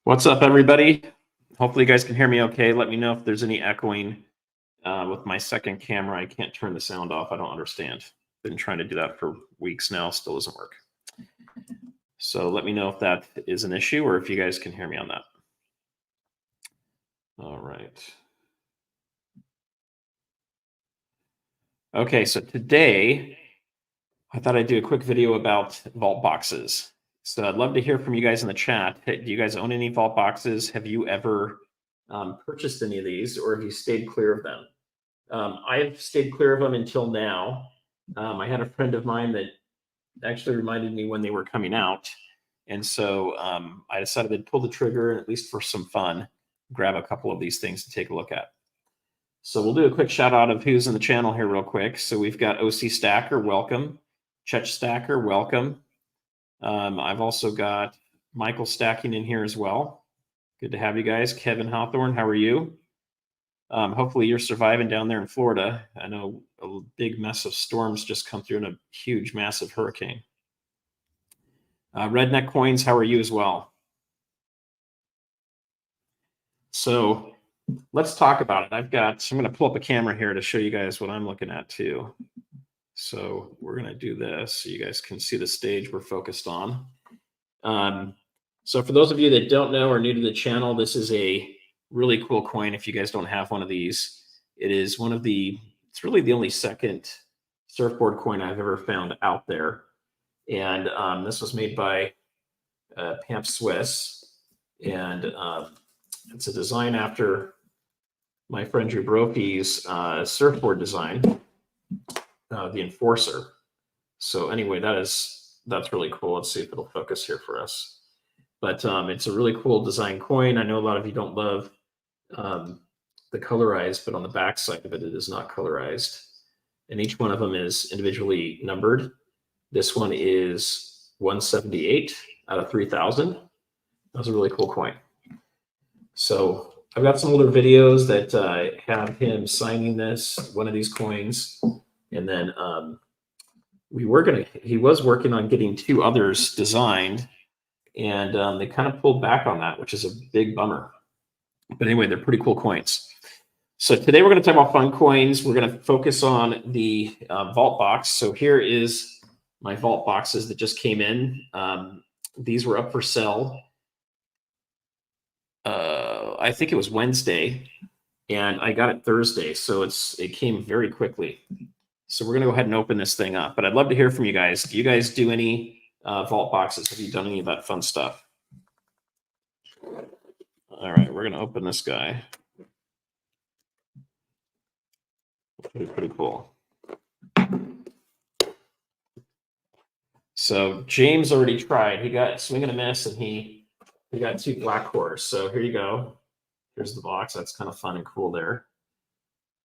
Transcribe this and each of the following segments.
What's up, everybody? Hopefully you guys can hear me okay. Let me know if there's any echoing with my second camera. I can't turn the sound off. I don't understand. Been trying to do that for weeks now. Still doesn't work. So let me know if that is an issue or if you guys can hear me on that. All right. Okay, so today I thought I'd do a quick video about vault boxes. So I'd love to hear from you guys in the chat. Hey, do you guys own any vault boxes? Have you ever purchased any of these, or have you stayed clear of them? I've stayed clear of them until now. I had a friend of mine that actually reminded me when they were coming out. And so I decided to pull the trigger and, at least for some fun, grab a couple of these things to take a look at. So we'll do a quick shout out of who's in the channel here real quick. So we've got OC Stacker, welcome. Chetch Stacker, welcome. I've also got Michael Stacking in here as well. Good to have you guys. Kevin Hawthorne, how are you? Hopefully you're surviving down there in Florida. I know a big mess of storms just come through in a huge, massive hurricane. Redneck Coins, how are you as well? So let's talk about it. I'm going to pull up a camera here to show you guys what I'm looking at too. So we're going to do this so you guys can see the stage we're focused on. So for those of you that don't know or new to the channel, this is a really cool coin. If you guys don't have one of these, it is it's really the only second surfboard coin I've ever found out there. And this was made by Pamp Swiss. And it's a design after my friend Drew Brophy's surfboard design, the Enforcer. So anyway, that's really cool. Let's see if it'll focus here for us. But it's a really cool design coin. I know a lot of you don't love the colorized, but on the back side of it, it is not colorized. And each one of them is individually numbered. This one is 178 out of 3,000. That's a really cool coin. So I've got some older videos that have him signing one of these coins. And then he was working on getting two others designed. And they kind of pulled back on that, which is a big bummer. But anyway, they're pretty cool coins. So today we're going to talk about fun coins. We're going to focus on the VaultBox. So here is my vault boxes that just came in. These were up for sale. I think it was Wednesday, and I got it Thursday. So it came very quickly. So we're going to go ahead and open this thing up. But I'd love to hear from you guys. Do you guys do any vault boxes? Have you done any of that fun stuff? All right, we're going to open this guy. Pretty cool. So James already tried. He got swing and a miss, and he got two black cores. So here you go. Here's the box. That's kind of fun and cool there.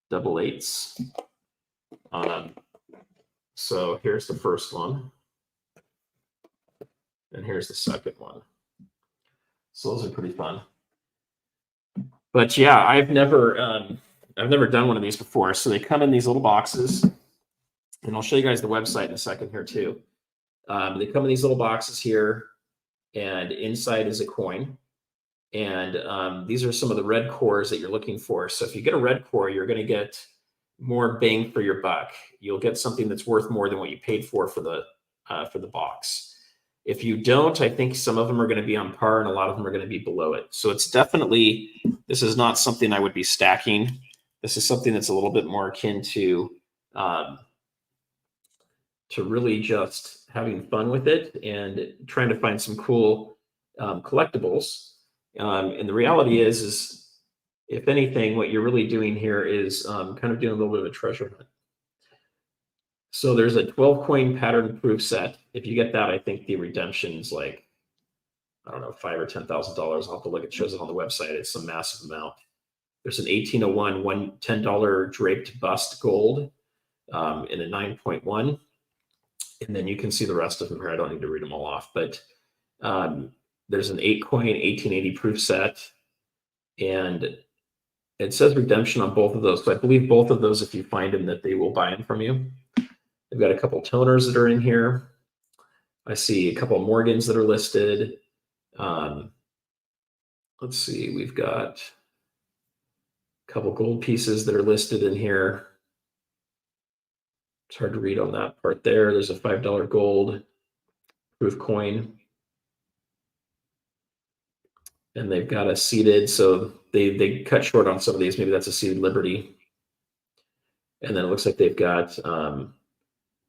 Double eights. So here's the first one. And here's the second one. So those are pretty fun. But yeah, I've never done one of these before. So they come in these little boxes, and I'll show you guys the website in a second here too. They come in these little boxes here, and inside is a coin. And these are some of the red cores that you're looking for. So if you get a red core, you're going to get more bang for your buck. You'll get something that's worth more than what you paid for the box. If you don't, I think some of them are going to be on par, and a lot of them are going to be below it. So it's definitely, this is not something I would be stacking. This is something that's a little bit more akin to really just having fun with it and trying to find some cool collectibles. And the reality is if anything, what you're really doing here is kind of doing a little bit of a treasure hunt. So there's a 12 coin pattern proof set. If you get that, I think the redemption's like, I don't know, $5,000 or $10,000. I'll have to look. It shows it on the website. It's some massive amount. There's an 1801 $10 draped bust gold in a 9.1. And then you can see the rest of them here. I don't need to read them all off, but there's an 8 coin 1880 proof set, and it says redemption on both of those. So I believe both of those, if you find them, that they will buy them from you. They've got a couple toners that are in here. I see a couple of Morgans that are listed. let's see, we've got a couple gold pieces that are listed in here. It's hard to read on that part there. There's a $5 gold proof coin. And they've got a seeded, so they cut short on some of these. Maybe that's a seeded Liberty. And then it looks like they've got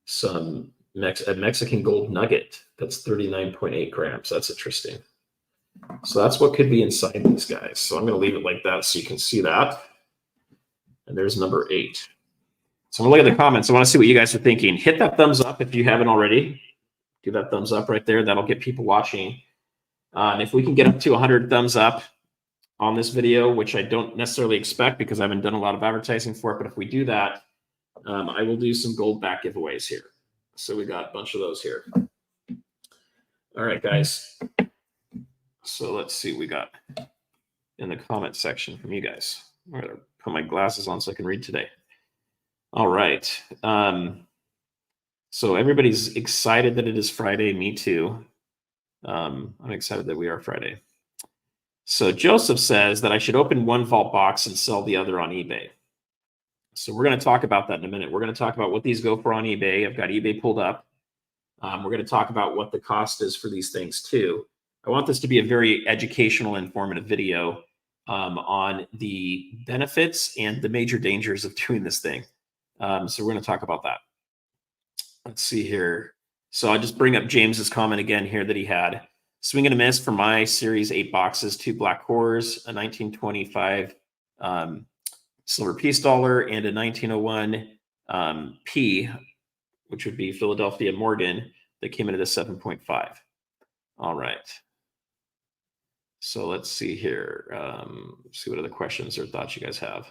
some a Mexican gold nugget. That's 39.8 grams. That's interesting. So that's what could be inside these guys. So I'm going to leave it like that so you can see that. And there's number 8. So I'm going to look at the comments. I want to see what you guys are thinking. Hit that thumbs up if you haven't already. Do that thumbs up right there. That'll get people watching. And if we can get up to 100 thumbs up on this video, which I don't necessarily expect because I haven't done a lot of advertising for it, but if we do that, I will do some gold back giveaways here. So we got a bunch of those here. All right, guys. So let's see what we got in the comment section from you guys. I'm going to put my glasses on so I can read today. All right. So everybody's excited that it is Friday. Me too. I'm excited that we are Friday. So Joseph says that I should open one vault box and sell the other on eBay. So we're going to talk about that in a minute. We're going to talk about what these go for on eBay. I've got eBay pulled up. We're going to talk about what the cost is for these things too. I want this to be a very educational, informative video on the benefits and the major dangers of doing this thing. So we're going to talk about that. Let's see here. So I'll just bring up James's comment again here that he had. Swing and a miss for my series 8 boxes, 2 black cores, a 1925 silver peace dollar, and a 1901 P, which would be Philadelphia Morgan, that came into the 7.5. All right. So let's see here. See what other questions or thoughts you guys have.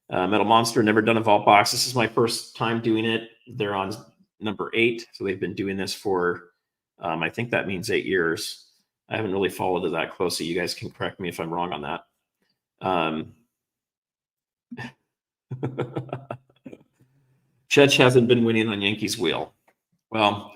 Metal Monster, never done a vault box. This is my first time doing it. They're on number 8. So they've been doing this for, I think that means 8 years. I haven't really followed it that closely. You guys can correct me if I'm wrong on that. Chetch hasn't been winning on Yankees Wheel. Well,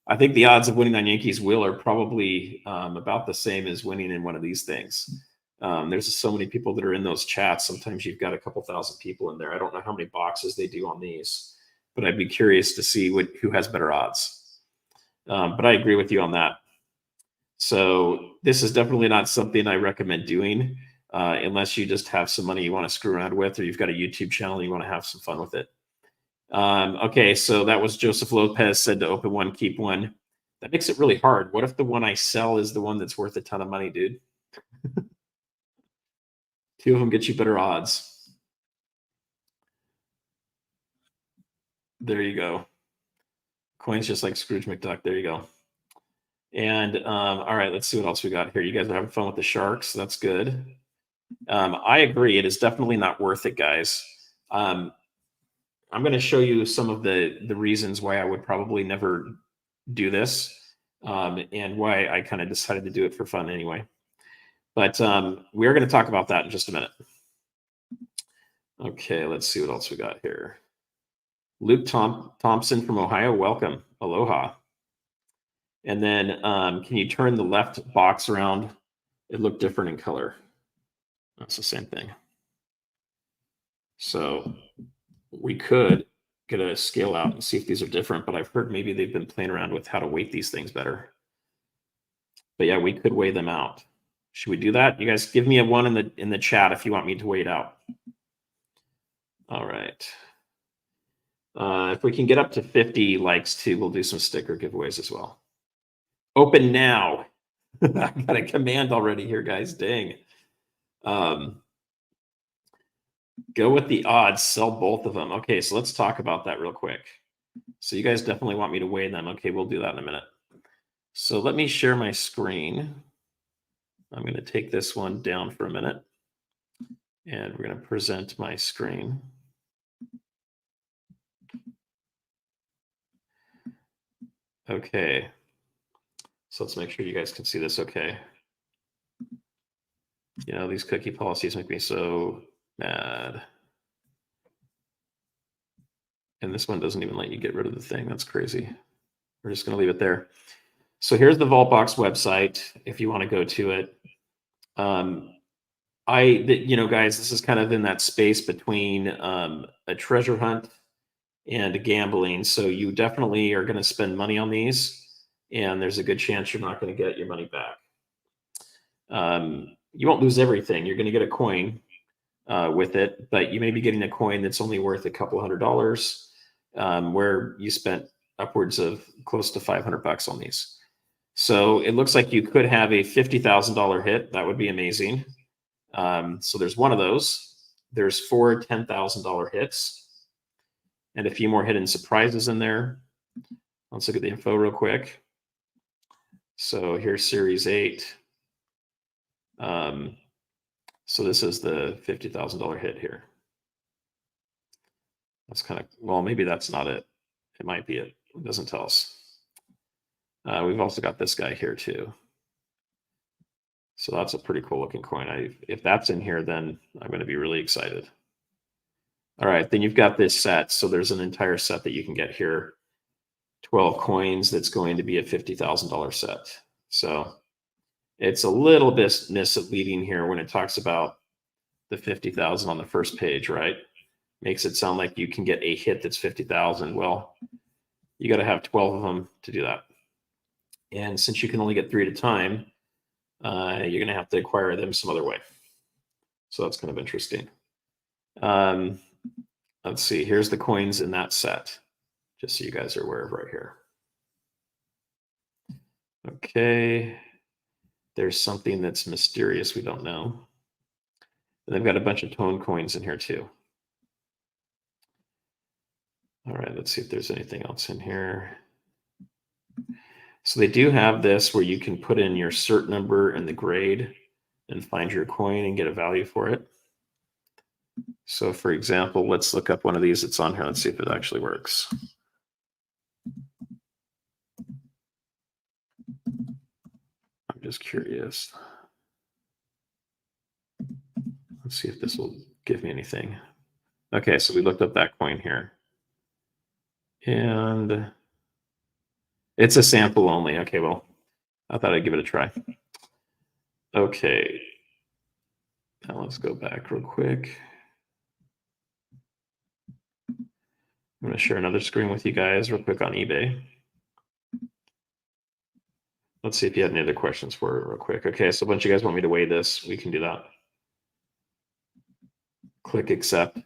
I think the odds of winning on Yankees Wheel are probably about the same as winning in one of these things. There's just so many people that are in those chats. Sometimes you've got a couple thousand people in there. I don't know how many boxes they do on these, but I'd be curious to see who has better odds. But I agree with you on that. So this is definitely not something I recommend doing unless you just have some money you want to screw around with, or you've got a YouTube channel and you want to have some fun with it. Okay, so that was Joseph Lopez said to open one, keep one. That makes it really hard. What if the one I sell is the one that's worth a ton of money, dude? 2 of them get you better odds. There you go. Coins just like Scrooge McDuck. There you go. And all right, let's see what else we got here. You guys are having fun with the sharks. That's good. I agree. It is definitely not worth it, guys. I'm going to show you some of the reasons why I would probably never do this and why I kind of decided to do it for fun anyway. But we're going to talk about that in just a minute. Okay, let's see what else we got here. Luke Thompson from Ohio, welcome. Aloha. And then can you turn the left box around? It looked different in color. That's the same thing. So we could get a scale out and see if these are different, but I've heard maybe they've been playing around with how to weight these things better. But yeah, we could weigh them out. Should we do that? You guys give me a 1 in the chat if you want me to weigh it out. All right. If we can get up to 50 likes too, we'll do some sticker giveaways as well. Open now. I got a command already here, guys. Dang. Go with the odds, sell both of them. Okay, so let's talk about that real quick. So you guys definitely want me to weigh them. Okay, we'll do that in a minute. So let me share my screen. I'm going to take this one down for a minute. And we're going to present my screen. Okay. So let's make sure you guys can see this okay. You know, these cookie policies make me so mad. And this one doesn't even let you get rid of the thing. That's crazy. We're just going to leave it there. So here's the VaultBox website if you want to go to it. you know, guys, this is kind of in that space between a treasure hunt and gambling. So you definitely are going to spend money on these, and there's a good chance you're not going to get your money back. You won't lose everything. You're going to get a coin with it, but you may be getting a coin that's only worth a couple $100, where you spent upwards of close to $500 on these. So it looks like you could have a $50,000 hit. That would be amazing. So there's one of those. There's 4 $10,000 hits and a few more hidden surprises in there. Let's look at the info real quick. So here's Series 8. So this is the $50,000 hit here. That's kind of, well, maybe that's not it. It might be it. It doesn't tell us. We've also got this guy here too. So that's a pretty cool looking coin. If that's in here, then I'm going to be really excited. All right, then you've got this set. So there's an entire set that you can get here. 12 coins, that's going to be a $50,000 set. So it's a little bit misleading here when it talks about the 50,000 on the first page, right? Makes it sound like you can get a hit that's 50,000. Well, you got to have 12 of them to do that. And since you can only get 3 at a time, you're going to have to acquire them some other way. So that's kind of interesting. Let's see. Here's the coins in that set, just so you guys are aware of right here. Okay. There's something that's mysterious we don't know. And they've got a bunch of tone coins in here too. All right, let's see if there's anything else in here. So they do have this where you can put in your cert number and the grade and find your coin and get a value for it. So for example, let's look up one of these that's on here. Let's see if it actually works. I'm just curious. Let's see if this will give me anything. Okay, so we looked up that coin here. And it's a sample only. Okay, well, I thought I'd give it a try. Okay. Now let's go back real quick. I'm going to share another screen with you guys real quick on eBay. Let's see if you have any other questions for it real quick. Okay, so a bunch of you guys want me to weigh this. We can do that. Click accept.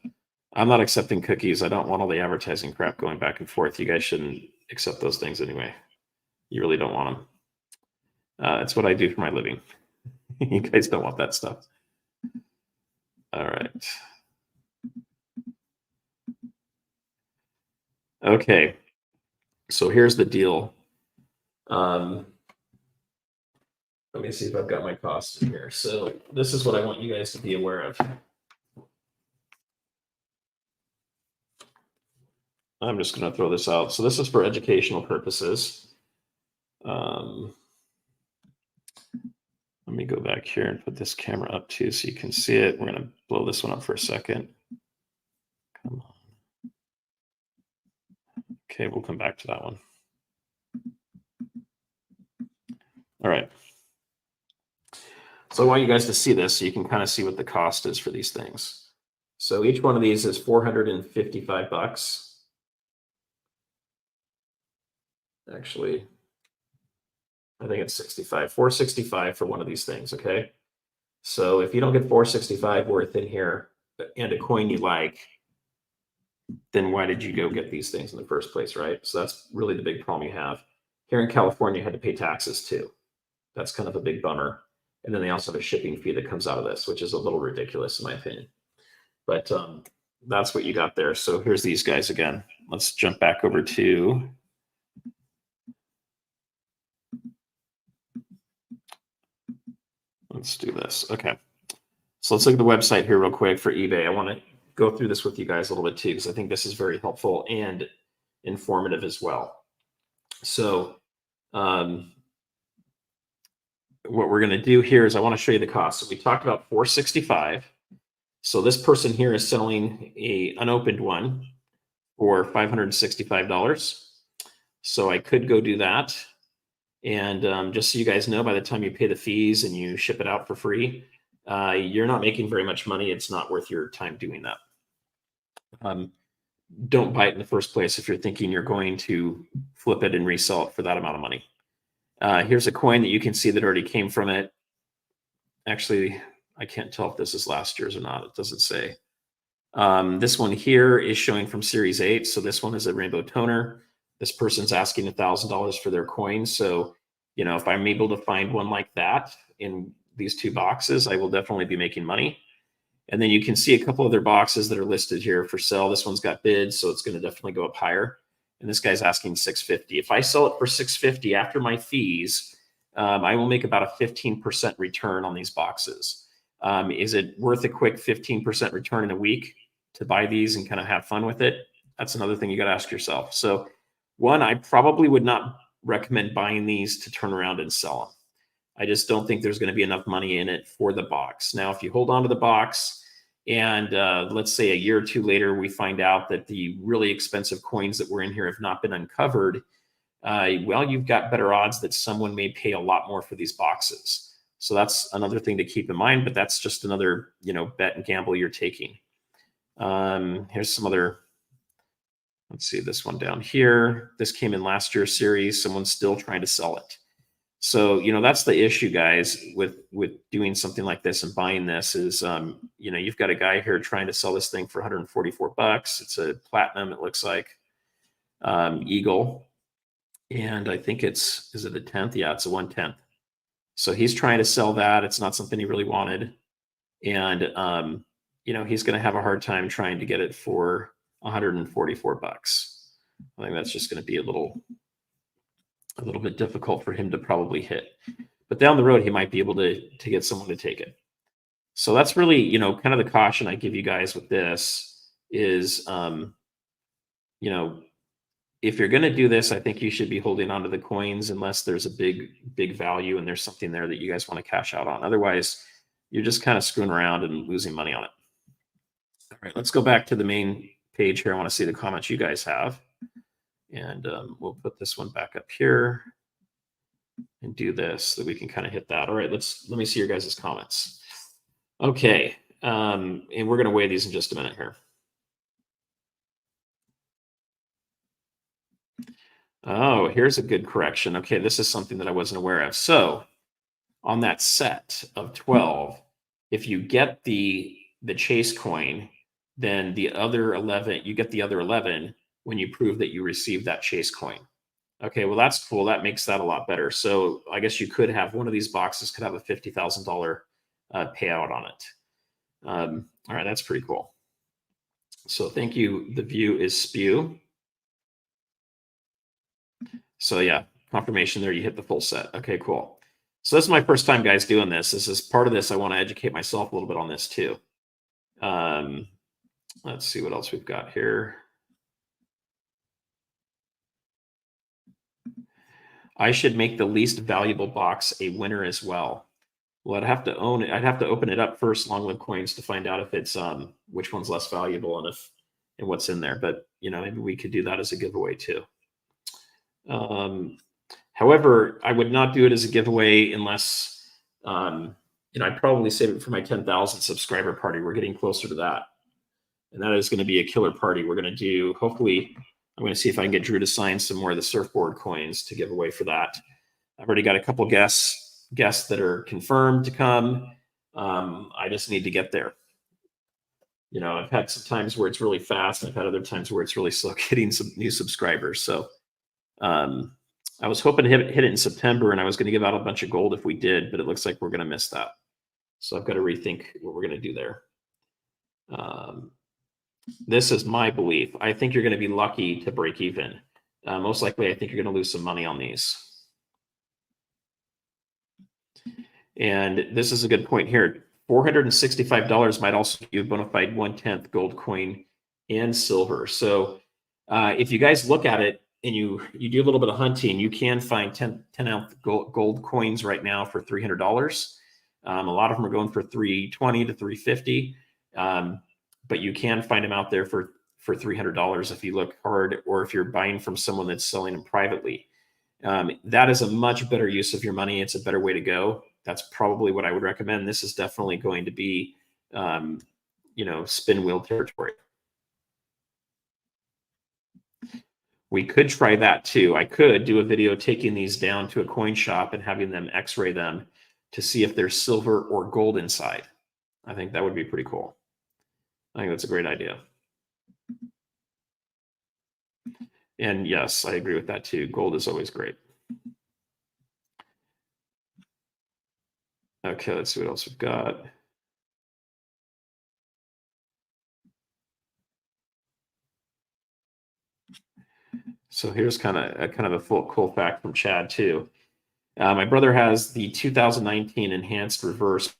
I'm not accepting cookies. I don't want all the advertising crap going back and forth. You guys shouldn't accept those things anyway. You really don't want them. It's what I do for my living. You guys don't want that stuff. All right. Okay. So here's the deal. Let me see if I've got my costs in here. So this is what I want you guys to be aware of. I'm just going to throw this out. So this is for educational purposes. Let me go back here and put this camera up too so you can see it. We're going to blow this one up for a second. Come on. Okay, we'll come back to that one. All right. So I want you guys to see this so you can kind of see what the cost is for these things. So each one of these is $455. Actually, I think it's 65, 465 for one of these things, okay? So if you don't get 465 worth in here and a coin you like, then why did you go get these things in the first place, right? So that's really the big problem you have. Here in California, you had to pay taxes too. That's kind of a big bummer. And then they also have a shipping fee that comes out of this, which is a little ridiculous in my opinion. But that's what you got there. So here's these guys again. Let's jump back over to let's do this. Okay. So let's look at the website here real quick for eBay. I want to go through this with you guys a little bit too, because I think this is very helpful and informative as well. So what we're going to do here is I want to show you the cost. So we talked about 465. So this person here is selling a unopened one for $565. So I could go do that. And just so you guys know, by the time you pay the fees and you ship it out for free, you're not making very much money. It's not worth your time doing that. Don't buy it in the first place if you're thinking you're going to flip it and resell it for that amount of money. Here's a coin that you can see that already came from it. Actually, I can't tell if this is last year's or not. It doesn't say. This one here is showing from Series 8. So this one is a rainbow toner. This person's asking $1,000 for their coin. So, you know, if I'm able to find one like that in these two boxes, I will definitely be making money. And then you can see a couple other boxes that are listed here for sale. This one's got bids, so it's going to definitely go up higher. And this guy's asking $650. If I sell it for $650 after my fees, I will make about a 15% return on these boxes. Is it worth a quick 15% return in a week to buy these and kind of have fun with it? That's another thing you got to ask yourself. So one, I probably would not recommend buying these to turn around and sell them. I just don't think there's going to be enough money in it for the box. Now, if you hold on to the box and let's say a year or two later, we find out that the really expensive coins that were in here have not been uncovered, well, you've got better odds that someone may pay a lot more for these boxes. So that's another thing to keep in mind, but that's just another, you know, bet and gamble you're taking. Here's some other, let's see this one down here. This came in last year's series. Someone's still trying to sell it. So, you know, that's the issue, guys, with doing something like this and buying this is, you know, you've got a guy here trying to sell this thing for 144 bucks. It's a platinum, it looks like, Eagle. And I think is it a 10th? Yeah, it's a 1/10. So he's trying to sell that. It's not something he really wanted. And, you know, he's going to have a hard time trying to get it for 144 bucks. I think that's just going to be a little bit difficult for him to probably hit, but down the road, he might be able to get someone to take it. So that's really, you know, kind of the caution I give you guys with this is, you know, if you're going to do this, I think you should be holding onto the coins unless there's a big value and there's something there that you guys want to cash out on. Otherwise, you're just kind of screwing around and losing money on it. All right, let's go back to the main page here. I want to see the comments you guys have. And we'll put this one back up here and do this so that we can kind of hit that. All right, let me see your guys' comments. Okay, and we're going to weigh these in just a minute here. Oh, here's a good correction. Okay, this is something that I wasn't aware of. So on that set of 12, if you get the chase coin, then the other 11, you get the other 11 when you prove that you received that chase coin. Okay, well, that's cool. That makes that a lot better. So I guess you could have one of these boxes could have a $50,000 payout on it. All right, that's pretty cool. So thank you. The view is spew. So yeah, confirmation there. You hit the full set. Okay, cool. So this is my first time, guys, doing this. This is part of this. I want to educate myself a little bit on this too. Let's see what else we've got here. I should make the least valuable box a winner as well. Well, I'd have to own it. I'd have to open it up first, long lived coins, to find out if it's which one's less valuable and what's in there. But you know, maybe we could do that as a giveaway too. However, I would not do it as a giveaway unless you know, I'd probably save it for my 10,000 subscriber party. We're getting closer to that, and that is going to be a killer party. We're going to do, hopefully, I'm going to see if I can get Drew to sign some more of the surfboard coins to give away for that. I've already got a couple guests that are confirmed to come. I just need to get there. You know, I've had some times where it's really fast, and I've had other times where it's really slow getting some new subscribers. So I was hoping to hit it in September, and I was going to give out a bunch of gold if we did, but it looks like we're going to miss that. So I've got to rethink what we're going to do there. This is my belief. I think you're going to be lucky to break even. Most likely, I think you're going to lose some money on these. And this is a good point here. $465 might also give you a bona fide 1/10 gold coin and silver. So if you guys look at it and you do a little bit of hunting, you can find 10-ounce gold coins right now for $300. A lot of them are going for $320 to $350. But you can find them out there for $300 if you look hard, or if you're buying from someone that's selling them privately. That is a much better use of your money. It's a better way to go. that's probably what I would recommend. This is definitely going to be, spin wheel territory. We could try that too. I could do a video taking these down to a coin shop and having them x-ray them to see if there's silver or gold inside. I think that would be pretty cool. I think that's a great idea. And yes, I agree with that too. Gold is always great. Okay, let's see what else we've got. So here's kind of a cool fact from Chad too. My brother has the 2019 enhanced reverse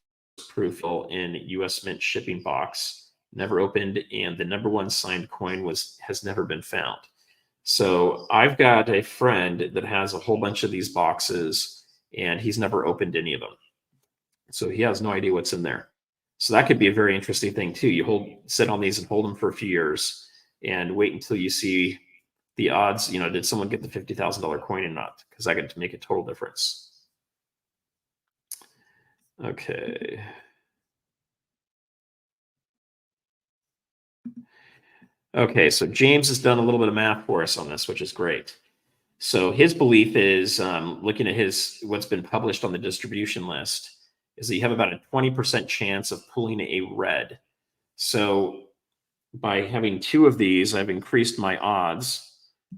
proof in U.S. Mint shipping box, never opened, and the #1 signed coin has never been found. So I've got a friend that has a whole bunch of these boxes, and he's never opened any of them. So he has no idea what's in there. So that could be a very interesting thing too. You sit on these and hold them for a few years, and wait until you see the odds. Did someone get the $50,000 coin or not? Because that could make a total difference. Okay. Okay, so James has done a little bit of math for us on this, which is great. So his belief is, looking at what's been published on the distribution list, is that you have about a 20% chance of pulling a red. So by having 2 of these, I've increased my odds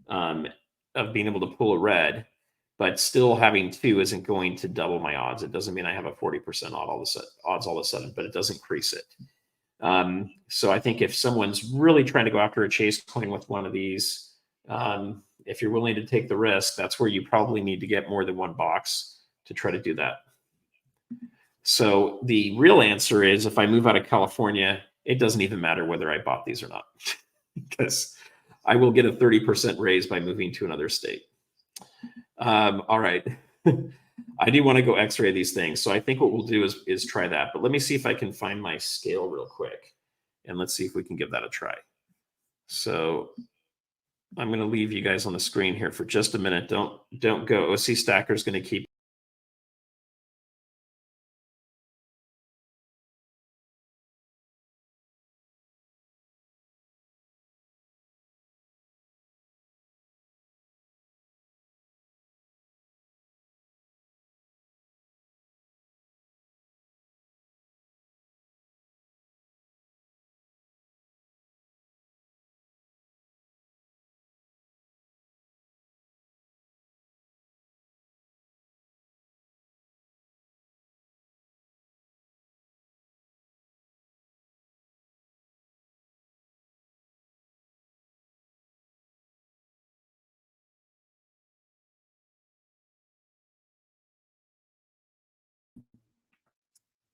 of being able to pull a red, but still having 2 isn't going to double my odds. It doesn't mean I have a 40% odds all of a sudden, but it does increase it. So I think if someone's really trying to go after a chase coin with one of these, if you're willing to take the risk, that's where you probably need to get more than 1 box to try to do that. So the real answer is, if I move out of California, it doesn't even matter whether I bought these or not, because I will get a 30% raise by moving to another state. All right. I do want to go x-ray these things. So I think what we'll do is try that. But let me see if I can find my scale real quick. And let's see if we can give that a try. So I'm going to leave you guys on the screen here for just a minute. Don't go. OC Stacker is going to keep.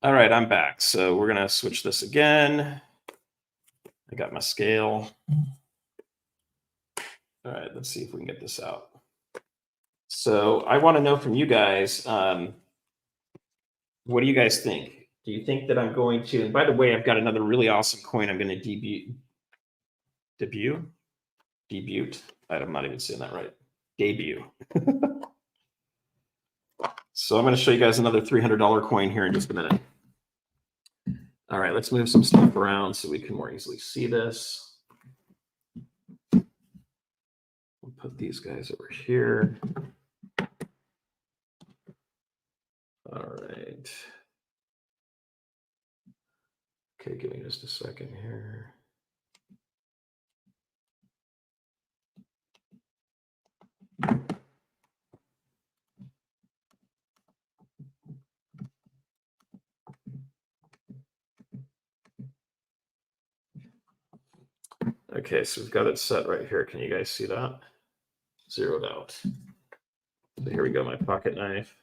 All right, I'm back. So we're going to switch this again. I got my scale. All right, let's see if we can get this out. So I want to know from you guys, what do you guys think? Do you think that I'm going to, and by the way, I've got another really awesome coin I'm going to debut? I'm not even saying that right. Debut. So I'm going to show you guys another $300 coin here in just a minute. All right, let's move some stuff around so we can more easily see this. We'll put these guys over here. All right. Okay, give me just a second here. Okay, so we've got it set right here. Can you guys see that? Zeroed out. So here we go, my pocket knife.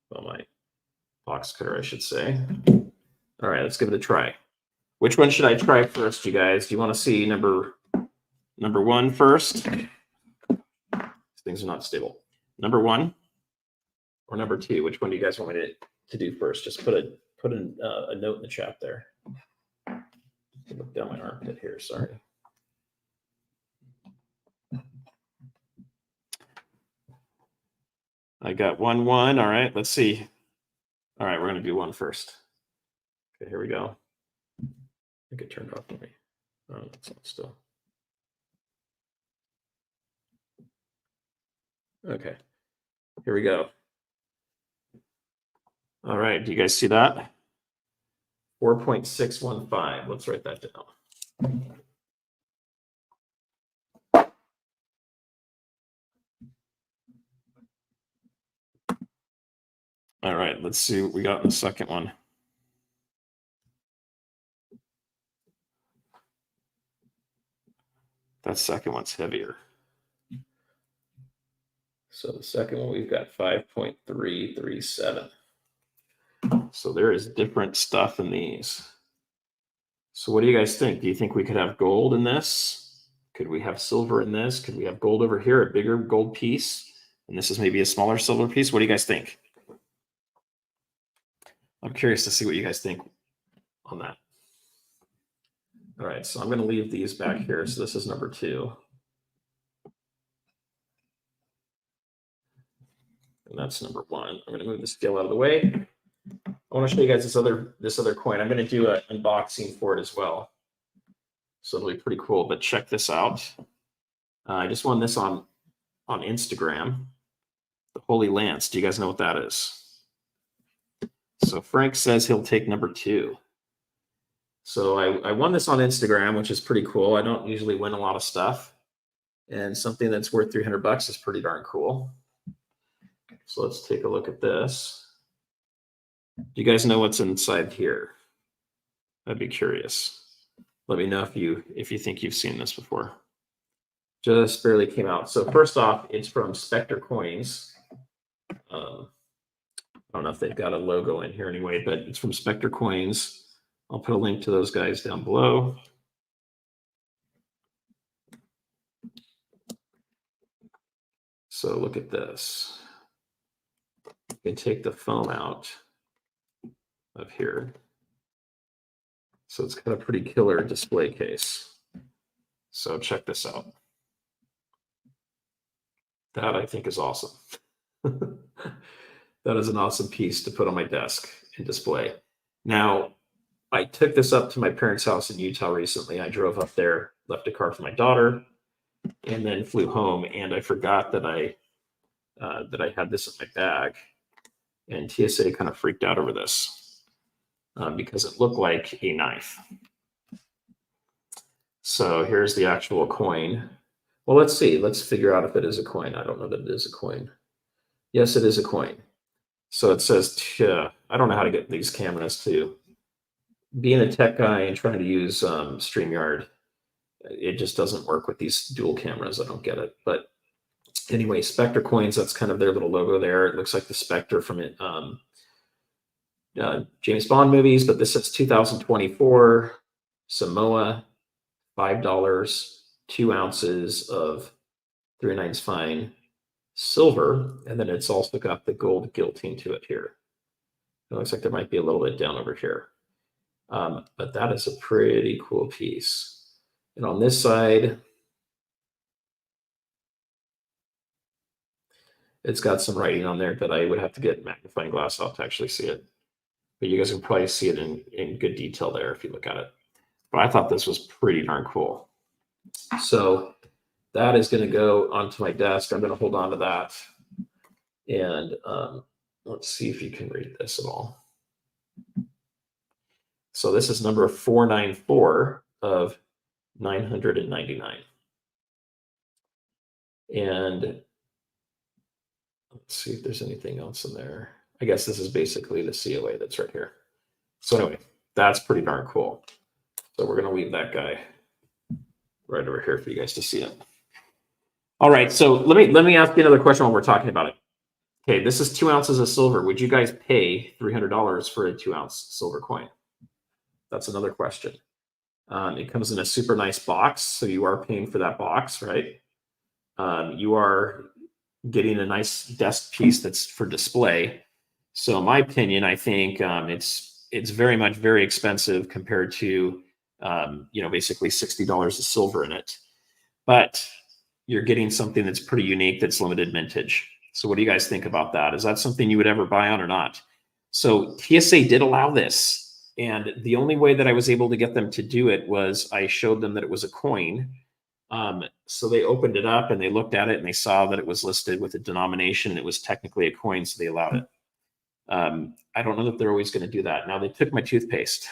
Well, my box cutter, I should say. All right, let's give it a try. Which one should I try first, you guys? Do you want to see number 1 first? Things are not stable. Number 1 or number 2? Which one do you guys want me to do first? Just put a note in the chat there. Look down my armpit here. Sorry. I got 1, 1. All right, let's see. All right, we're going to do one first. Okay, here we go. I think it turned off for me. Oh, it's not still. Okay, here we go. All right, do you guys see that? 4.615. Let's write that down. All right, let's see what we got in the second one. That second one's heavier. So the second one, we've got 5.337. So there is different stuff in these. So what do you guys think? Do you think we could have gold in this? Could we have silver in this? Could we have gold over here, a bigger gold piece? And this is maybe a smaller silver piece. What do you guys think? I'm curious to see what you guys think on that. All right, so I'm going to leave these back here. So this is number 2. And that's number 1. I'm going to move the scale out of the way. I want to show you guys this other coin. I'm going to do an unboxing for it as well. So it'll be pretty cool, but check this out. I just won this on Instagram. The Holy Lance. Do you guys know what that is? So Frank says he'll take number 2. So I won this on Instagram, which is pretty cool. I don't usually win a lot of stuff. And something that's worth $300 is pretty darn cool. So let's take a look at this. Do you guys know what's inside here? I'd be curious. Let me know if you think you've seen this before. Just barely came out. So first off, it's from Spectre Coins. I don't know if they've got a logo in here anyway, but it's from Spectre Coins. I'll put a link to those guys down below. So look at this. You can take the foam out of here. So it's got a pretty killer display case. So check this out. That I think is awesome. That is an awesome piece to put on my desk and display. Now, I took this up to my parents' house in Utah recently. I drove up there, left a car for my daughter, and then flew home. And I forgot that I had this in my bag. And TSA kind of freaked out over this because it looked like a knife. So here's the actual coin. Well, let's see. Let's figure out if it is a coin. I don't know that it is a coin. Yes, it is a coin. So it says, I don't know how to get these cameras to. Being a tech guy and trying to use StreamYard, it just doesn't work with these dual cameras. I don't get it. But anyway, Spectre Coins, that's kind of their little logo there. It looks like the Spectre from it, James Bond movies, but this says 2024 Samoa, $5, 2 ounces of 3/9 fine silver, and then it's also got the gold gilting to it here. It looks like there might be a little bit down over here. But that is a pretty cool piece. And on this side, it's got some writing on there, but I would have to get a magnifying glass out to actually see it. But you guys can probably see it in good detail there if you look at it. But I thought this was pretty darn cool. So that is going to go onto my desk. I'm going to hold on to that. And let's see if you can read this at all. So this is number 494 of 999. And let's see if there's anything else in there. I guess this is basically the COA that's right here. So anyway, that's pretty darn cool. So we're going to leave that guy right over here for you guys to see it. All right, so let me ask you another question while we're talking about it. Okay, this is 2 ounces of silver. Would you guys pay $300 for a 2-ounce silver coin? That's another question. It comes in a super nice box, so you are paying for that box, right? You are getting a nice desk piece that's for display. So in my opinion, I think it's very expensive compared to basically $60 of silver in it. But you're getting something that's pretty unique, that's limited mintage. So what do you guys think about that? Is that something you would ever buy on or not? So TSA did allow this. And the only way that I was able to get them to do it was I showed them that it was a coin. So they opened it up and they looked at it and they saw that it was listed with a denomination. It was technically a coin, so they allowed it. I don't know that they're always going to do that. Now they took my toothpaste,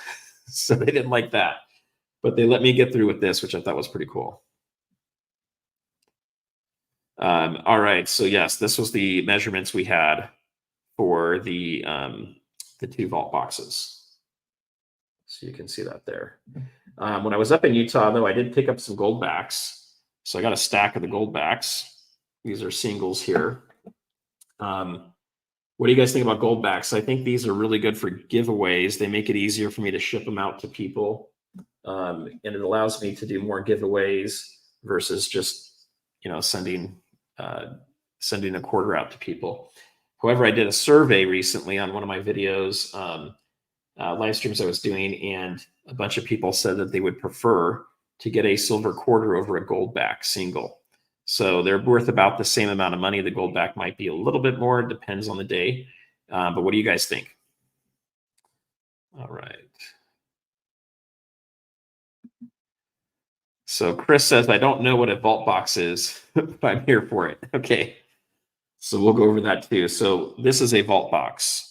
so they didn't like that, but they let me get through with this, which I thought was pretty cool. All right, so yes, this was the measurements we had for the two vault boxes. So you can see that there. When I was up in Utah, though, I did pick up some Goldbacks. So I got a stack of the Goldbacks. These are singles here. What do you guys think about Goldbacks? I think these are really good for giveaways. They make it easier for me to ship them out to people. And it allows me to do more giveaways versus just, sending a quarter out to people. However, I did a survey recently on one of my videos, live streams I was doing, and a bunch of people said that they would prefer to get a silver quarter over a Goldback single. So they're worth about the same amount of money. The Goldback might be a little bit more, depends on the day. But what do you guys think? All right. So Chris says, I don't know what a VaultBox is, but I'm here for it. Okay. So we'll go over that too. So this is a VaultBox.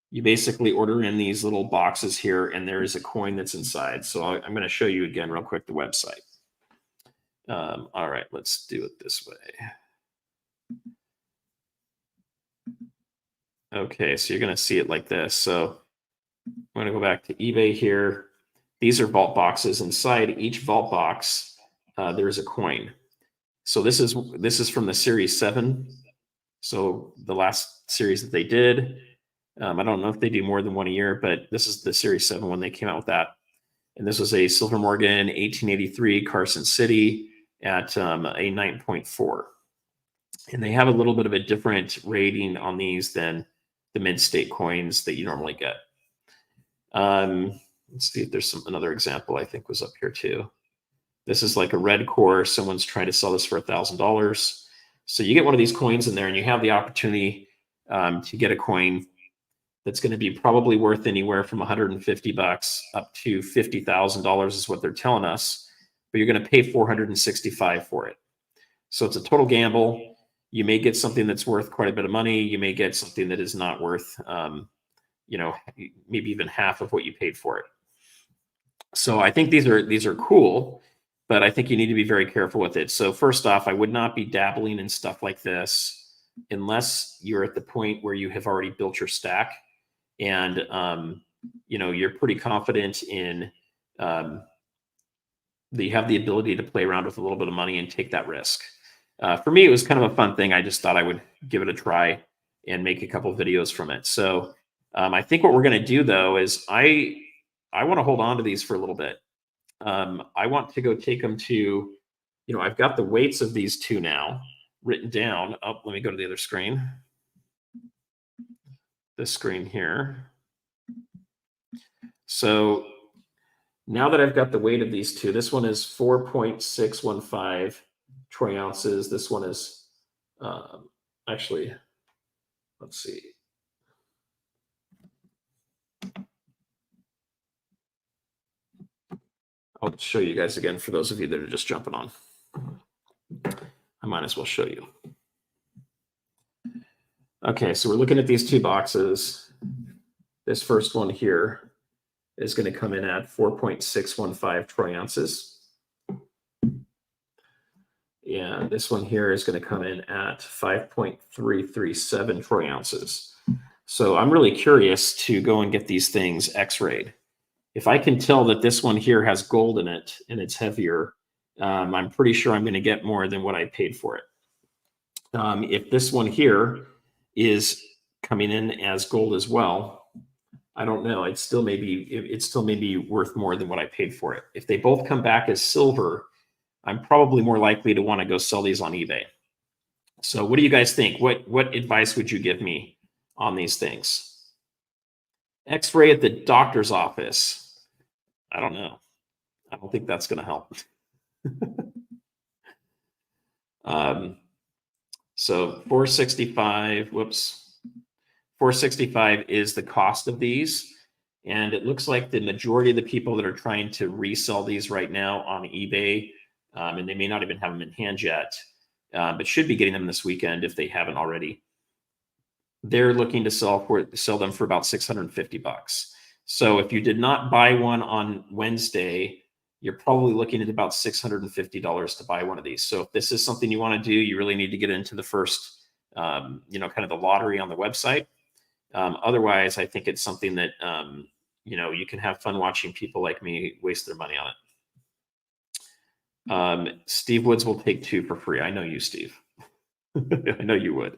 You basically order in these little boxes here, and there is a coin that's inside. So I'm going to show you again real quick the website. All right, let's do it this way. Okay, so you're going to see it like this. So I'm going to go back to eBay here. These are vault boxes. Inside each vault box, there is a coin. So this is from the Series 7. So the last series that they did. I don't know if they do more than one a year, but this is the Series 7 when they came out with that. And this was a Silver Morgan 1883 Carson City at a 9.4. And they have a little bit of a different rating on these than the mid-state coins that you normally get. Let's see if there's another example I think was up here too. This is like a red core. Someone's trying to sell this for $1,000. So you get one of these coins in there and you have the opportunity to get a coin that's going to be probably worth anywhere from $150 up to $50,000 is what they're telling us, but you're going to pay $465 for it. So it's a total gamble. You may get something that's worth quite a bit of money. You may get something that is not worth, maybe even half of what you paid for it. So I think these are cool, but I think you need to be very careful with it. So first off, I would not be dabbling in stuff like this unless you're at the point where you have already built your stack and you're pretty confident in that you have the ability to play around with a little bit of money and take that risk. For me, it was kind of a fun thing. I just thought I would give it a try and make a couple of videos from it. So I think what we're going to do though is I want to hold on to these for a little bit. I want to go take them to, I've got the weights of these two now written down. Oh, let me go to the other screen. This screen here. So now that I've got the weight of these two, this one is 4.615 troy ounces. This one is actually, let's see. I'll show you guys again for those of you that are just jumping on. I might as well show you. Okay, so we're looking at these two boxes. This first one here is going to come in at 4.615 troy ounces. And this one here is going to come in at 5.337 troy ounces. So I'm really curious to go and get these things x-rayed. If I can tell that this one here has gold in it and it's heavier, I'm pretty sure I'm going to get more than what I paid for it. If this one here is coming in as gold as well, I don't know. It still may be worth more than what I paid for it. If they both come back as silver, I'm probably more likely to want to go sell these on eBay. So what do you guys think? What advice would you give me on these things? X-ray at the doctor's office. I don't know. I don't think that's going to help. So 465, $465 is the cost of these. And it looks like the majority of the people that are trying to resell these right now on eBay, and they may not even have them in hand yet, but should be getting them this weekend if they haven't already. They're looking to sell them for about $650. So if you did not buy one on Wednesday, you're probably looking at about $650 to buy one of these. So if this is something you want to do, you really need to get into the first, kind of the lottery on the website. Otherwise, I think it's something that, you can have fun watching people like me waste their money on it. Steve Woods will take 2 for free. I know you, Steve. I know you would.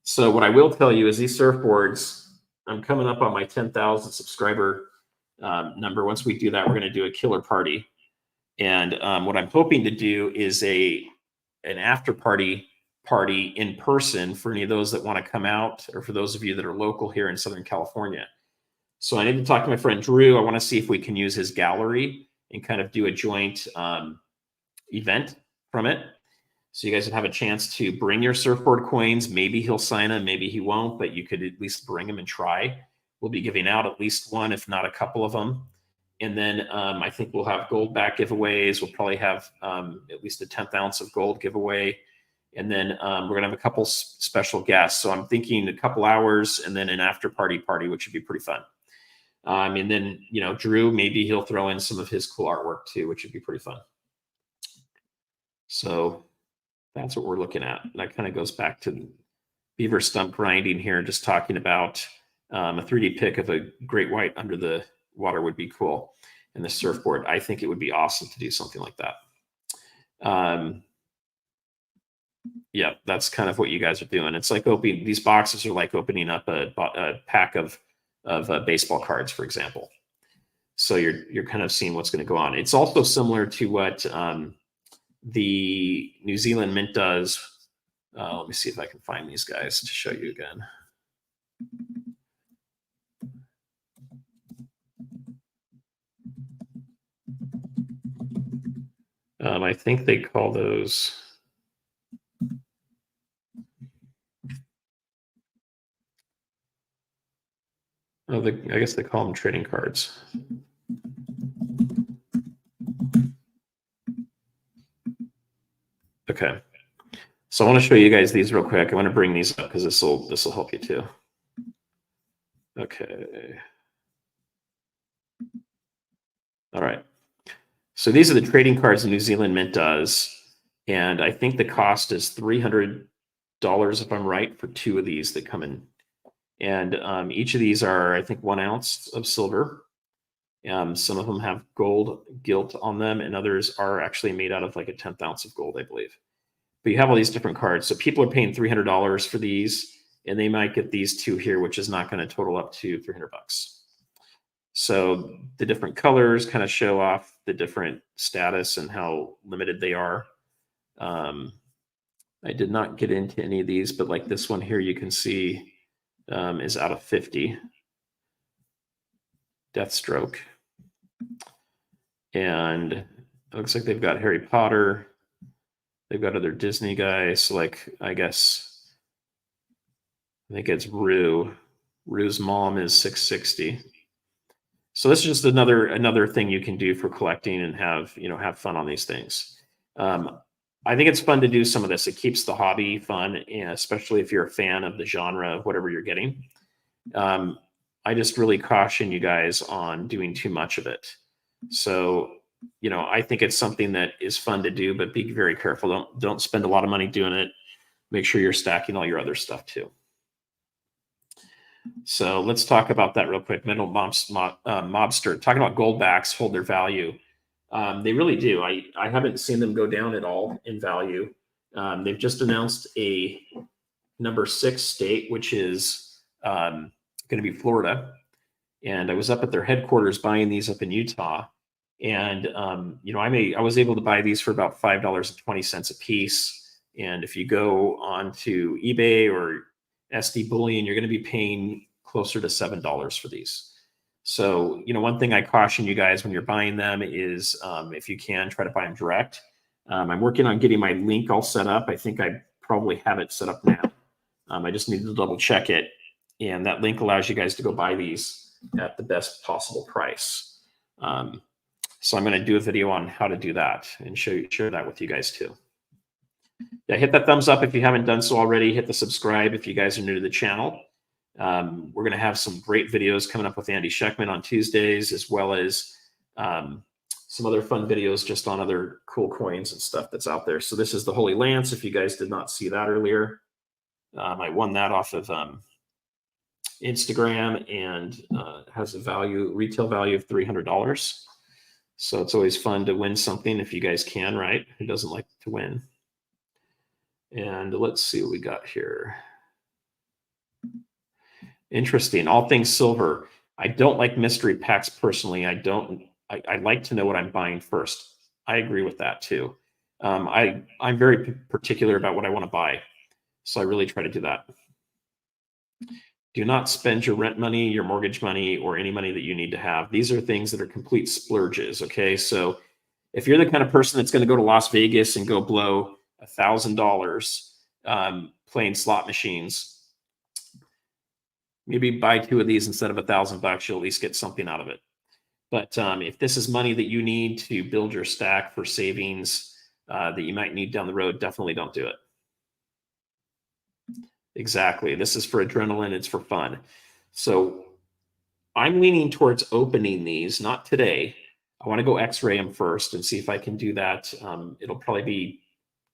So what I will tell you is these surfboards, I'm coming up on my 10,000 subscriber number. Once we do that, we're going to do a killer party. And what I'm hoping to do is an after party in person for any of those that want to come out, or for those of you that are local here in Southern California. So I need to talk to my friend Drew. I want to see if we can use his gallery and kind of do a joint event from it. So you guys would have a chance to bring your surfboard coins. Maybe he'll sign them, maybe he won't, but you could at least bring them and try. We'll be giving out at least one, if not a couple of them. And then I think we'll have Goldback giveaways. We'll probably have at least a 10th ounce of gold giveaway. And then we're going to have a couple special guests. So I'm thinking a couple hours and then an after party, which would be pretty fun. And then, Drew, maybe he'll throw in some of his cool artwork too, which would be pretty fun. So that's what we're looking at. And that kind of goes back to beaver stump grinding here, just talking about a 3D pic of a great white under the water would be cool. And the surfboard, I think it would be awesome to do something like that. Yeah, that's kind of what you guys are doing. It's like opening, these boxes are like opening up a pack of baseball cards, for example. So you're kind of seeing what's going to go on. It's also similar to what the New Zealand Mint does. Let me see if I can find these guys to show you again. I think they call those. Oh, I guess they call them trading cards. Okay. So I want to show you guys these real quick. I want to bring these up because this will help you too. Okay. All right. So these are the trading cards the New Zealand Mint does. And I think the cost is $300, if I'm right, for 2 of these that come in. And each of these are, I think, 1 ounce of silver. Some of them have gold gilt on them, and others are actually made out of like a 10th ounce of gold, I believe. But you have all these different cards. So people are paying $300 for these, and they might get these 2 here, which is not going to total up to $300. So the different colors kind of show off the different status and how limited they are. I did not get into any of these, but like this one here, you can see is out of 50. Deathstroke. And it looks like they've got Harry Potter. They've got other Disney guys, like I think it's Rue. Rue's mom is 660. So this is just another thing you can do for collecting and have fun on these things. I think it's fun to do some of this. It keeps the hobby fun, and especially if you're a fan of the genre of whatever you're getting. I just really caution you guys on doing too much of it. So, I think it's something that is fun to do, but be very careful. Don't spend a lot of money doing it. Make sure you're stacking all your other stuff too. So let's talk about that real quick. Mental Mobster, talking about Goldbacks hold their value. They really do. I haven't seen them go down at all in value. They've just announced a number 6 state, which is going to be Florida. And I was up at their headquarters buying these up in Utah. And, I was able to buy these for about $5.20 a piece. And if you go on to eBay or SD Bullion, you're going to be paying closer to $7 for these. So, one thing I caution you guys when you're buying them is if you can, try to buy them direct. I'm working on getting my link all set up. I think I probably have it set up now. I just need to double check it. And that link allows you guys to go buy these at the best possible price. So I'm going to do a video on how to do that and share that with you guys too. Yeah, hit that thumbs up if you haven't done so already. Hit the subscribe if you guys are new to the channel. We're going to have some great videos coming up with Andy Scheckman on Tuesdays, as well as some other fun videos just on other cool coins and stuff that's out there. So this is the Holy Lance. If you guys did not see that earlier, I won that off of Instagram, and has a retail value of $300. So it's always fun to win something if you guys can, right? Who doesn't like to win? And let's see what we got here. Interesting. All things silver. I don't like mystery packs personally. I like to know what I'm buying first. I agree with that too. I'm very particular about what I want to buy. So I really try to do that. Do not spend your rent money, your mortgage money, or any money that you need to have. These are things that are complete splurges, okay? So if you're the kind of person that's going to go to Las Vegas and go blow $1,000 playing slot machines, maybe buy 2 of these instead of $1,000. You'll at least get something out of it. But if this is money that you need to build your stack for savings that you might need down the road, definitely don't do it. Exactly. This is for adrenaline. It's for fun. So I'm leaning towards opening these, not today. I want to go X-ray them first and see if I can do that. It'll probably be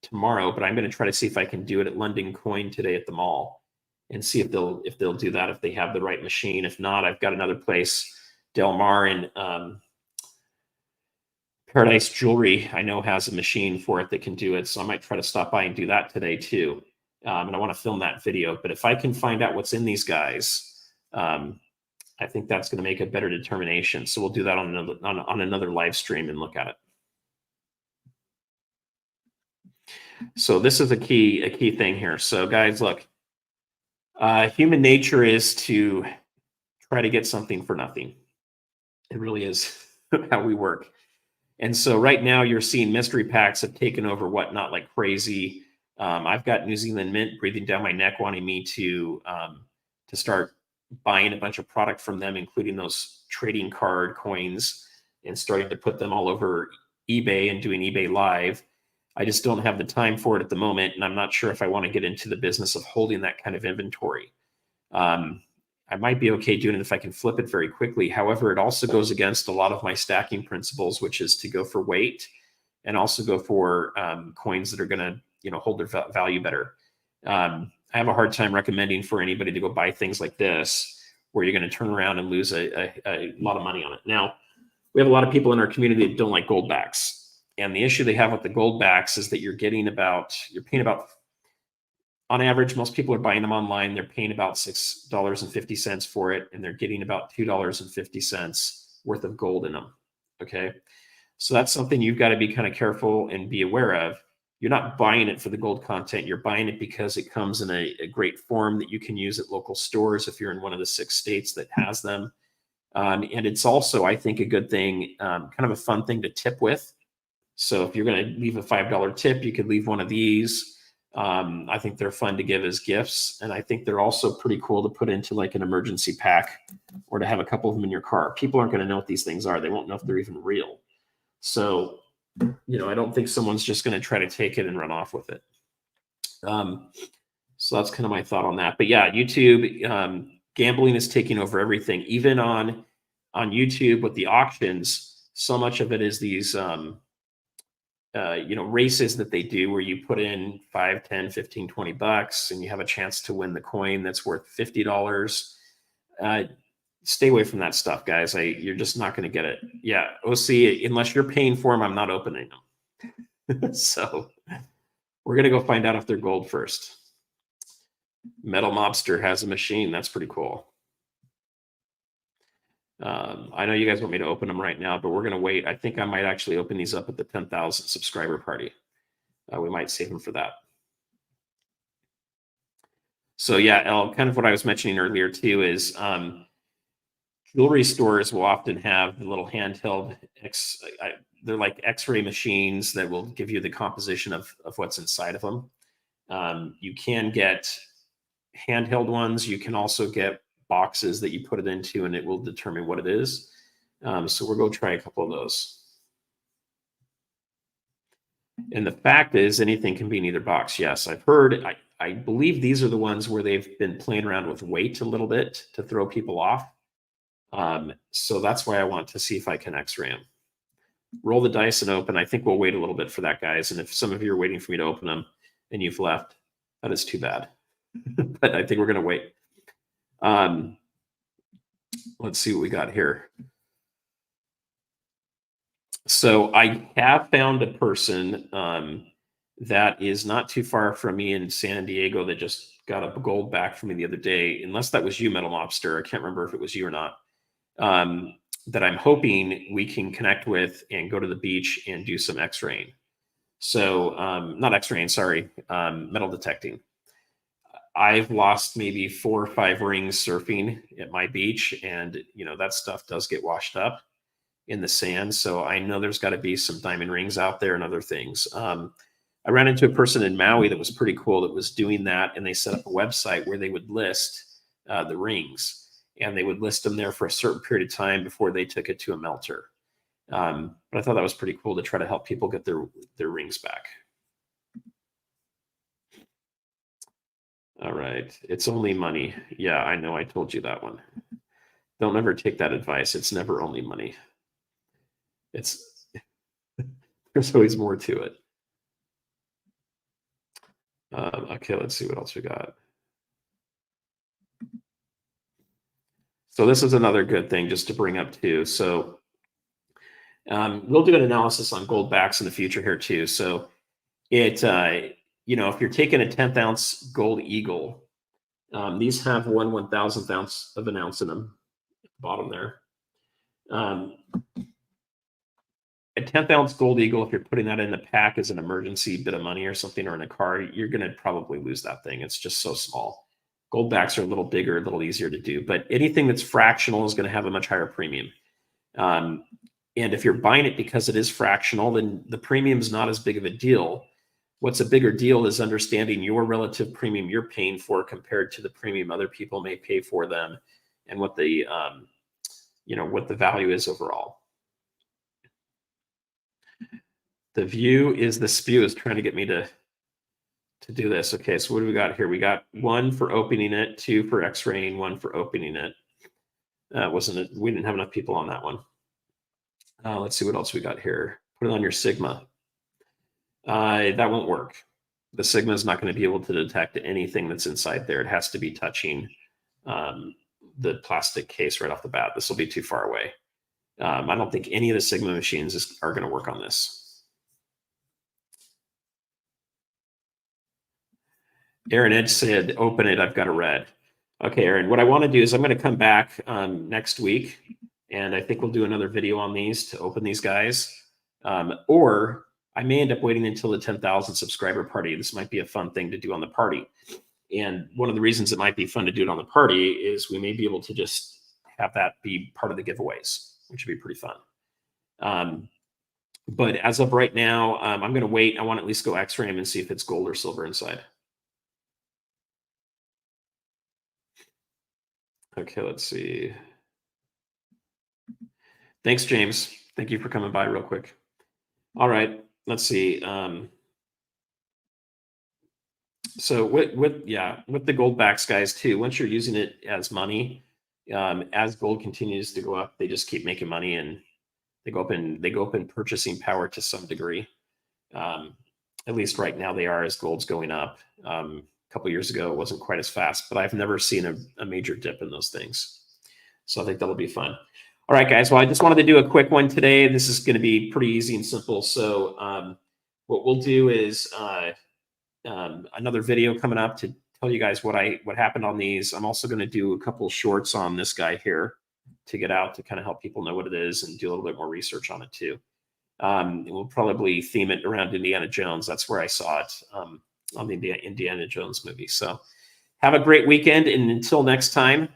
tomorrow, but I'm going to try to see if I can do it at London Coin today at the mall and see if they'll do that, if they have the right machine. If not, I've got another place, Del Mar and Paradise Jewelry, I know has a machine for it that can do it. So I might try to stop by and do that today too. And I want to film that video. But if I can find out what's in these guys, I think that's going to make a better determination. So we'll do that on another live stream and look at it. So this is a key thing here. So guys, look, human nature is to try to get something for nothing. It really is how we work. And so right now you're seeing mystery packs have taken over whatnot like crazy. I've got New Zealand Mint breathing down my neck, wanting me to start buying a bunch of product from them, including those trading card coins, and starting to put them all over eBay and doing eBay Live. I just don't have the time for it at the moment, and I'm not sure if I want to get into the business of holding that kind of inventory. I might be okay doing it if I can flip it very quickly. However, it also goes against a lot of my stacking principles, which is to go for weight and also go for coins that are going to hold their value better. I have a hard time recommending for anybody to go buy things like this, where you're going to turn around and lose a lot of money on it. Now, we have a lot of people in our community that don't like Goldbacks. And the issue they have with the Goldbacks is that you're paying about, on average, most people are buying them online. They're paying about $6.50 for it, and they're getting about $2.50 worth of gold in them. Okay. So that's something you've got to be kind of careful and be aware of. You're not buying it for the gold content. You're buying it because it comes in a great form that you can use at local stores if you're in one of the 6 states that has them. And it's also, I think, a good thing, kind of a fun thing to tip with. So if you're going to leave a $5 tip, you could leave one of these. I think they're fun to give as gifts. And I think they're also pretty cool to put into like an emergency pack, or to have a couple of them in your car. People aren't going to know what these things are. They won't know if they're even real. So, I don't think someone's just going to try to take it and run off with it. So that's kind of my thought on that. But yeah, YouTube, gambling is taking over everything. Even on YouTube with the auctions, so much of it is these, races that they do where you put in 5, 10, 15, 20 bucks and you have a chance to win the coin that's worth $50. Stay away from that stuff, guys. You're just not going to get it. Yeah, OC, unless you're paying for them, I'm not opening them. So we're going to go find out if they're gold first. Metal Mobster has a machine. That's pretty cool. I know you guys want me to open them right now, but we're going to wait. I think I might actually open these up at the 10,000 subscriber party. We might save them for that. So yeah, kind of what I was mentioning earlier too is jewelry stores will often have the little handheld, they're like X-ray machines that will give you the composition of what's inside of them. You can get handheld ones, you can also get boxes that you put it into and it will determine what it is. So we're going to try a couple of those. And the fact is, anything can be in either box. Yes, I've heard, I believe these are the ones where they've been playing around with weight a little bit to throw people off. So that's why I want to see if I can X-ray them. Roll the dice and open. I think we'll wait a little bit for that, guys. And if some of you are waiting for me to open them and you've left, that is too bad. But I think we're going to wait. Let's see what we got here. So I have found a person that is not too far from me in San Diego that just got a gold back from me the other day, unless that was you, Metal Mobster. I can't remember if it was you or not. That I'm hoping we can connect with and go to the beach and do some X-raying. So not X-raying, sorry, metal detecting. I've lost maybe 4 or 5 rings surfing at my beach, and you know that stuff does get washed up in the sand. So I know there's got to be some diamond rings out there and other things. I ran into a person in Maui that was pretty cool that was doing that, and they set up a website where they would list the rings, and they would list them there for a certain period of time before they took it to a melter. But I thought that was pretty cool to try to help people get their rings back. All right. It's only money. Yeah, I know. I told you that one. Don't ever take that advice. It's never only money. There's always more to it. Okay, let's see what else we got. So this is another good thing just to bring up too. So we'll do an analysis on Goldbacks in the future here too. So it, you know, if you're taking a 10th ounce gold eagle, these have 1/1000th ounce of an ounce in them at the bottom there. A 10th ounce gold eagle, if you're putting that in the pack as an emergency bit of money or something, or in a car, you're going to probably lose that thing. It's just so small. Goldbacks are a little bigger, a little easier to do, but anything that's fractional is going to have a much higher premium. And if you're buying it because it is fractional, then the premium is not as big of a deal. What's a bigger deal is understanding your relative premium you're paying for compared to the premium other people may pay for them, and what the you know, what the value is overall. The view is the spew is trying to get me to do this. Okay, so what do we got here? We got 1 for opening it, 2 for X-raying, 1 for opening it. We didn't have enough people on that one. Let's see what else we got here. Put it on your Sigma. That won't work. The Sigma is not going to be able to detect anything that's inside there. It has to be touching the plastic case right off the bat. This will be too far away. I don't think any of the Sigma machines are going to work on this. Aaron Edge said, open it, I've got a red. Okay, Aaron, what I want to do is I'm going to come back next week, and I think we'll do another video on these to open these guys. Or I may end up waiting until the 10,000 subscriber party. This might be a fun thing to do on the party. And one of the reasons it might be fun to do it on the party is we may be able to just have that be part of the giveaways, which would be pretty fun. But as of right now, I'm going to wait. I want to at least go X-ray them and see if it's gold or silver inside. Okay, let's see. Thanks, James. Thank you for coming by real quick. All right, let's see. So with the Goldbacks guys too, once you're using it as money, as gold continues to go up, they just keep making money, and they go up in purchasing power to some degree. At least right now they are, as gold's going up. A couple years ago, it wasn't quite as fast, but I've never seen a major dip in those things. So I think that'll be fun. All right, guys. Well, I just wanted to do a quick one today. This is going to be pretty easy and simple. So what we'll do is another video coming up to tell you guys what happened on these. I'm also going to do a couple shorts on this guy here to get out to kind of help people know what it is and do a little bit more research on it too. We'll probably theme it around Indiana Jones. That's where I saw it on the Indiana Jones movie. So have a great weekend, and until next time,